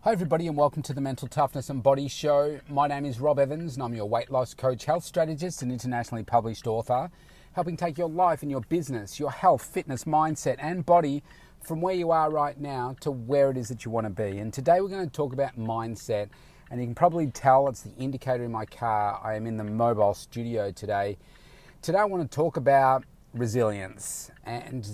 Hi everybody and welcome to the Mental Toughness and Body Show. My name is Rob Evans and I'm your weight loss coach, health strategist and internationally published author, helping take your life and your business, your health, fitness, mindset and body from where you are right now to where it is that you want to be. And today we're going to talk about mindset, and you can probably tell it's the indicator in my car. I am in the mobile studio today. Today I want to talk about resilience, and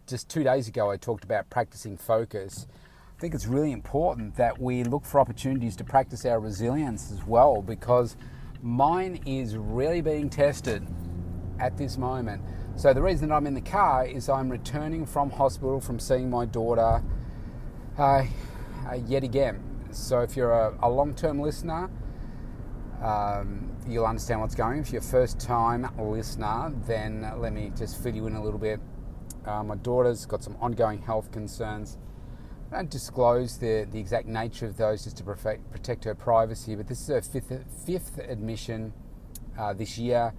just 2 days ago I talked about practicing focus. I think it's really important that we look for opportunities to practice our resilience as well, because mine is really being tested at this moment. So the reason that I'm in the car is I'm returning from hospital from seeing my daughter yet again. So if you're a long-term listener, you'll understand what's going on. If you're a first-time listener, then let me just fill you in a little bit. My daughter's got some ongoing health concerns. I don't disclose the exact nature of those just to protect her privacy, but this is her fifth admission this year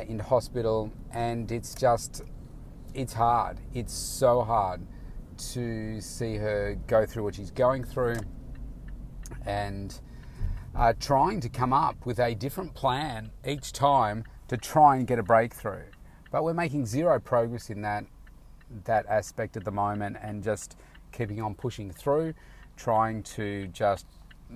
into hospital, and it's hard. It's so hard to see her go through what she's going through, and trying to come up with a different plan each time to try and get a breakthrough. But we're making zero progress in that aspect at the moment, and just keeping on pushing through, trying to just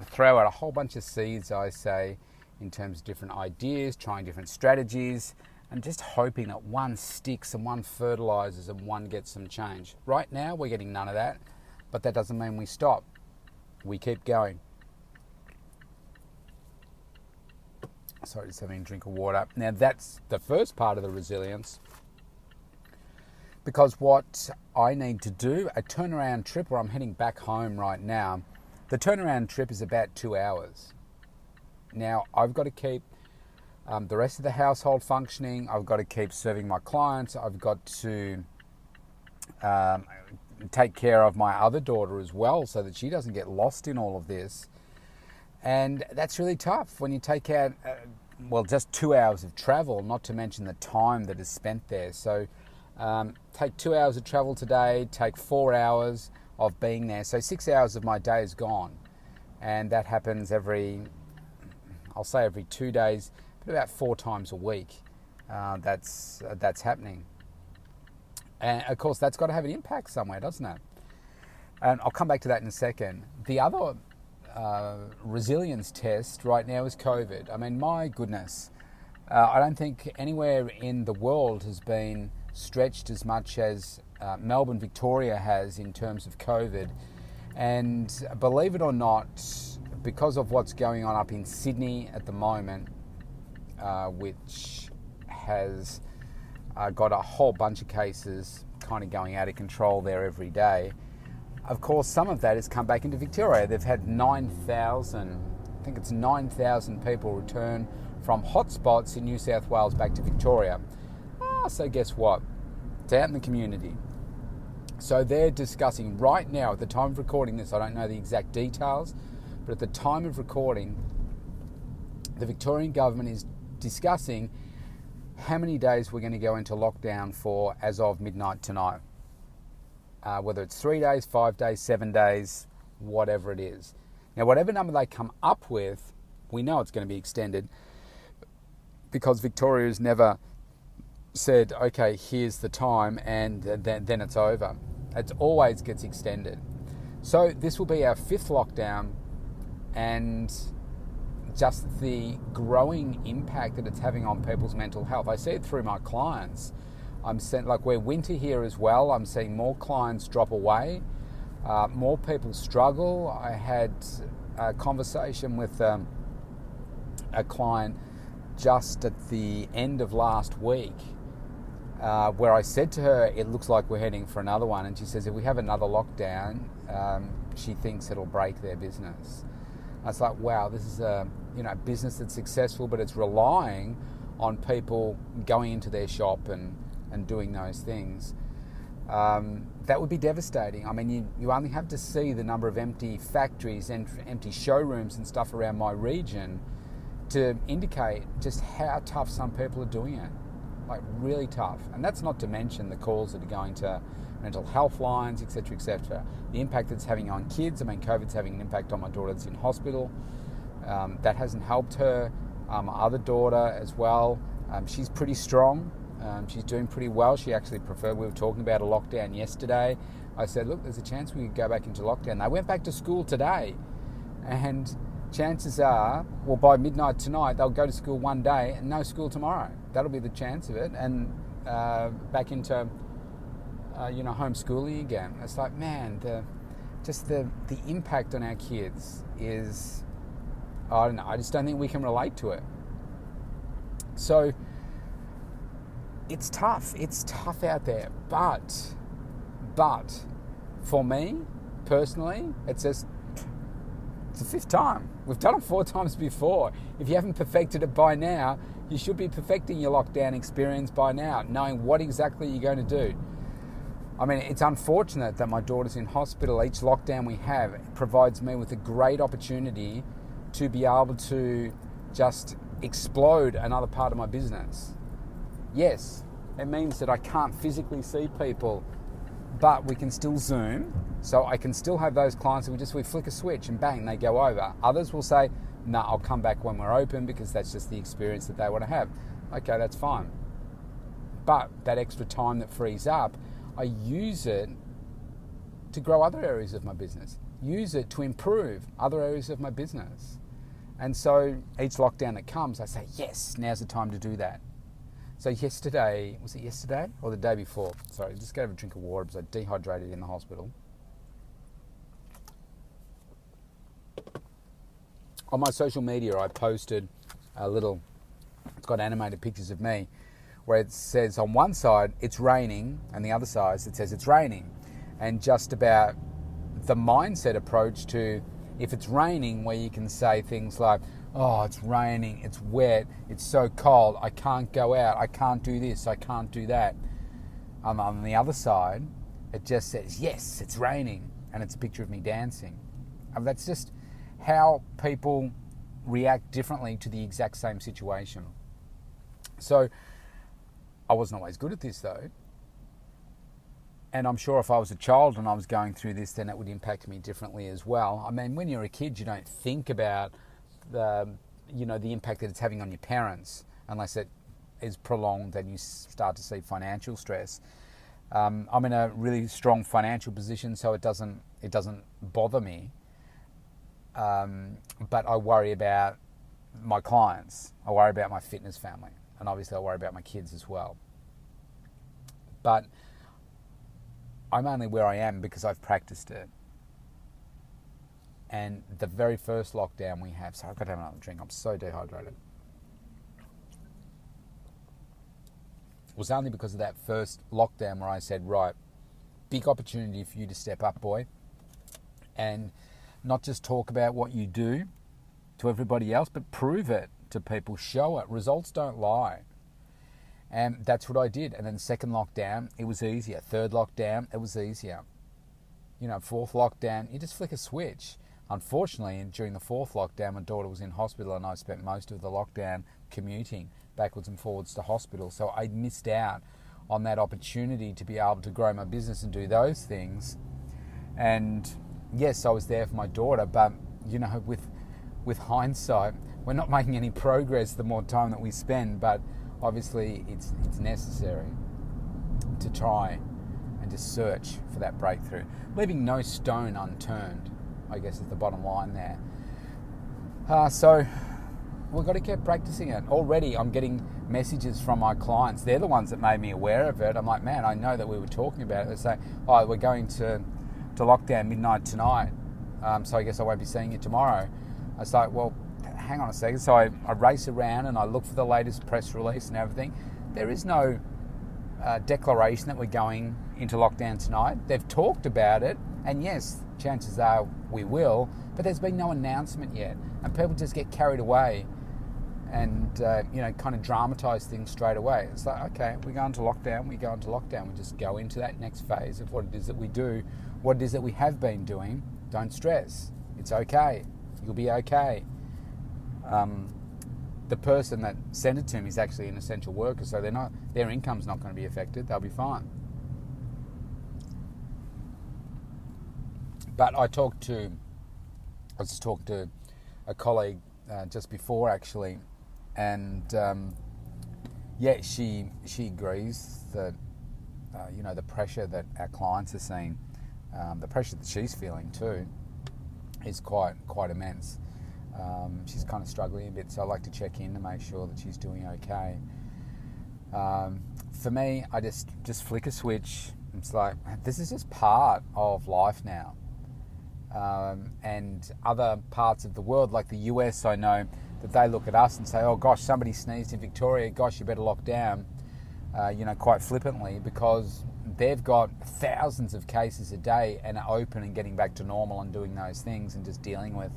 throw out a whole bunch of seeds, I say, in terms of different ideas, trying different strategies, and just hoping that one sticks and one fertilizes and one gets some change. Right now, we're getting none of that, but that doesn't mean we stop. We keep going. Sorry, just having a drink of water. Now, that's the first part of the resilience. Because what I need to do, a turnaround trip where I'm heading back home right now, the turnaround trip is about 2 hours. Now, I've got to keep the rest of the household functioning. I've got to keep serving my clients. I've got to take care of my other daughter as well so that she doesn't get lost in all of this. And that's really tough when you take out, just 2 hours of travel, not to mention the time that is spent there. So take 2 hours of travel today, take 4 hours of being there. So 6 hours of my day is gone. And that happens every 2 days, but about 4 times a week. That's happening. And of course, that's got to have an impact somewhere, doesn't it? And I'll come back to that in a second. The other resilience test right now is COVID. I mean, my goodness, I don't think anywhere in the world has been stretched as much as Melbourne, Victoria has in terms of COVID. And believe it or not, because of what's going on up in Sydney at the moment, which has got a whole bunch of cases kind of going out of control there every day, of course some of that has come back into Victoria. They've had 9,000 people return from hotspots in New South Wales back to Victoria. So guess what? It's out in the community. So they're discussing right now, at the time of recording this, I don't know the exact details, but at the time of recording, the Victorian government is discussing how many days we're going to go into lockdown for as of midnight tonight. Whether it's 3 days, 5 days, 7 days, whatever it is. Now, whatever number they come up with, we know it's going to be extended, because Victoria's never said, okay, here's the time, and then it's over. It always gets extended. So this will be our 5th lockdown, and just the growing impact that it's having on people's mental health. I see it through my clients. We're winter here as well. I'm seeing more clients drop away, more people struggle. I had a conversation with a client just at the end of last week, where I said to her, it looks like we're heading for another one. And she says, if we have another lockdown, she thinks it'll break their business. And it's like, wow, this is a business that's successful, but it's relying on people going into their shop and doing those things. That would be devastating. I mean, you only have to see the number of empty factories and empty showrooms and stuff around my region to indicate just how tough some people are doing it. Like, really tough. And that's not to mention the calls that are going to mental health lines, etc., etc. The impact it's having on kids. I mean, COVID's having an impact on my daughter that's in hospital. That hasn't helped her. My other daughter as well. She's pretty strong. She's doing pretty well. She actually preferred, we were talking about a lockdown yesterday. I said, look, there's a chance we could go back into lockdown. They went back to school today. And chances are, well, by midnight tonight, they'll go to school one day and no school tomorrow. That'll be the chance of it. And back into, homeschooling again. It's like, man, the impact on our kids is, I don't know, I just don't think we can relate to it. So it's tough. It's tough out there. But for me, personally, it's the fifth time. We've done it 4 times before. If you haven't perfected it by now, you should be perfecting your lockdown experience by now, knowing what exactly you're going to do. I mean, it's unfortunate that my daughter's in hospital. Each lockdown we have provides me with a great opportunity to be able to just explode another part of my business. Yes, it means that I can't physically see people, but we can still Zoom, so I can still have those clients that we flick a switch and bang, they go over. Others will say, no, I'll come back when we're open because that's just the experience that they want to have. Okay, that's fine. But that extra time that frees up, I use it to grow other areas of my business, use it to improve other areas of my business. And so each lockdown that comes, I say, yes, now's the time to do that. So yesterday, was it yesterday or the day before? Sorry, just gave a drink of water because I dehydrated in the hospital. On my social media, I posted it's got animated pictures of me, where it says on one side, it's raining, and the other side, it says it's raining. And just about the mindset approach to, if it's raining, where you can say things like, oh, it's raining, it's wet, it's so cold, I can't go out, I can't do this, I can't do that. On the other side, it just says, yes, it's raining, and it's a picture of me dancing. And that's just how people react differently to the exact same situation. So I wasn't always good at this though. And I'm sure if I was a child and I was going through this, then it would impact me differently as well. I mean, when you're a kid, you don't think about the impact that it's having on your parents, unless it is prolonged and you start to see financial stress. I'm in a really strong financial position, so it doesn't bother me. But I worry about my clients. I worry about my fitness family, and obviously I worry about my kids as well. But I'm only where I am because I've practiced it. And the very first lockdown we have, so I've got to have another drink, I'm so dehydrated, was only because of that first lockdown where I said, right, big opportunity for you to step up, boy, and not just talk about what you do to everybody else, but prove it to people, show it. Results don't lie. And that's what I did. And then second lockdown, it was easier. Third lockdown, it was easier. Fourth lockdown, you just flick a switch. Unfortunately, during the fourth lockdown, my daughter was in hospital and I spent most of the lockdown commuting backwards and forwards to hospital. So I missed out on that opportunity to be able to grow my business and do those things. And yes, I was there for my daughter, but with hindsight, we're not making any progress the more time that we spend, but obviously it's necessary to try and to search for that breakthrough. Leaving no stone unturned, I guess, is the bottom line there. So we've got to keep practicing it. Already I'm getting messages from my clients. They're the ones that made me aware of it. I'm like, man, I know that we were talking about it. They say, oh, we're going to lockdown midnight tonight, so I guess I won't be seeing you tomorrow. I was like, well, hang on a second. So I race around and I look for the latest press release and everything. There is no declaration that we're going into lockdown tonight. They've talked about it, and yes, chances are we will, but there's been no announcement yet. And people just get carried away and kind of dramatise things straight away. It's like, okay, we go into lockdown, we just go into that next phase of what it is that we do, what it is that we have been doing. Don't stress. It's okay. You'll be okay. The person that sent it to me is actually an essential worker, so their income's not going to be affected. They'll be fine. But I was just talking to a colleague just before actually, and she agrees that the pressure that our clients are seeing, the pressure that she's feeling too, is quite immense. She's kind of struggling a bit, so I like to check in to make sure that she's doing okay. For me, I just flick a switch. It's like, this is just part of life now. And other parts of the world, like the US, I know that they look at us and say, oh gosh, somebody sneezed in Victoria, gosh, you better lock down, quite flippantly, because they've got thousands of cases a day and are open and getting back to normal and doing those things and just dealing with,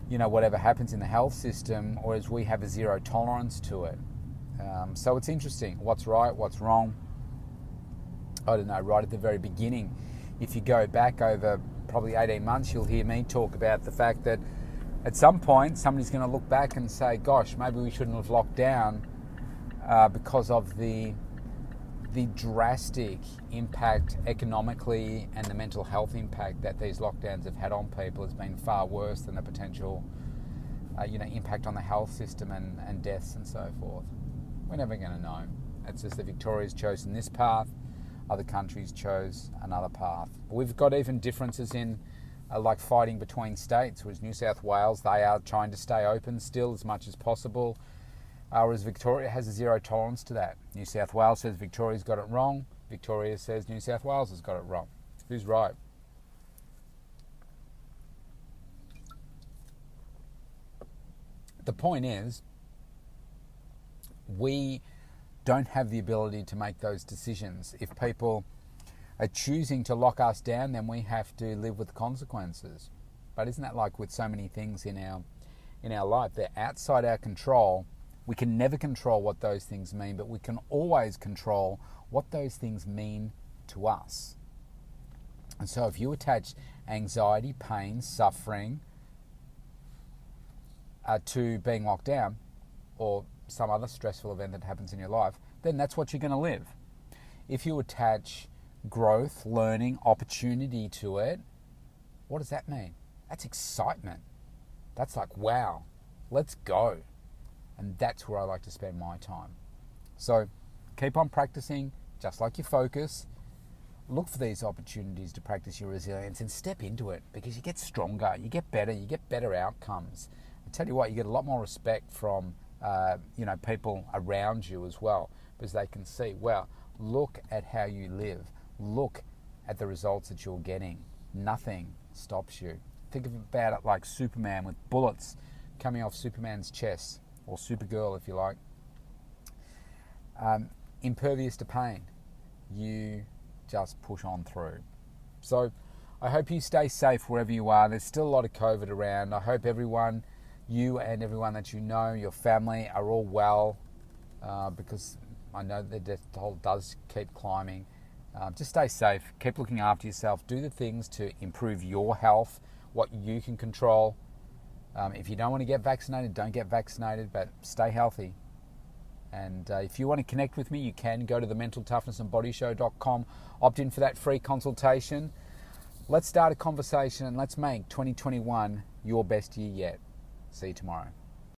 whatever happens in the health system, whereas we have a zero tolerance to it. So it's interesting. What's right, what's wrong? I don't know, right at the very beginning, if you go back over probably 18 months, you'll hear me talk about the fact that at some point somebody's going to look back and say, gosh, maybe we shouldn't have locked down because of the drastic impact economically and the mental health impact that these lockdowns have had on people has been far worse than the potential impact on the health system and deaths and so forth. We're never going to know. It's just that Victoria's chosen this path, other countries chose another path. We've got even differences in like fighting between states, whereas New South Wales, they are trying to stay open still as much as possible, whereas Victoria has a zero tolerance to that. New South Wales says Victoria's got it wrong. Victoria says New South Wales has got it wrong. Who's right? The point is, we don't have the ability to make those decisions. If people are choosing to lock us down, then we have to live with the consequences. But isn't that like with so many things in our life? They're outside our control. We can never control what those things mean, but we can always control what those things mean to us. And so if you attach anxiety, pain, suffering to being locked down, or some other stressful event that happens in your life, then that's what you're going to live. If you attach growth, learning, opportunity to it, what does that mean? That's excitement. That's like, wow, let's go. And that's where I like to spend my time. So keep on practicing, just like your focus. Look for these opportunities to practice your resilience and step into it, because you get stronger, you get better outcomes. I tell you what, you get a lot more respect from people around you as well, because they can see, wow, look at how you live. Look at the results that you're getting. Nothing stops you. Think about it like Superman with bullets coming off Superman's chest, or Supergirl if you like. Impervious to pain. You just push on through. So I hope you stay safe wherever you are. There's still a lot of COVID around. I hope you and everyone that you know, your family, are all well, because I know the death toll does keep climbing. Just stay safe, keep looking after yourself, do the things to improve your health, what you can control. If you don't want to get vaccinated, don't get vaccinated, but stay healthy. And if you want to connect with me, you can go to thementaltoughnessandbodyshow.com, opt in for that free consultation. Let's start a conversation and let's make 2021 your best year yet. See you tomorrow.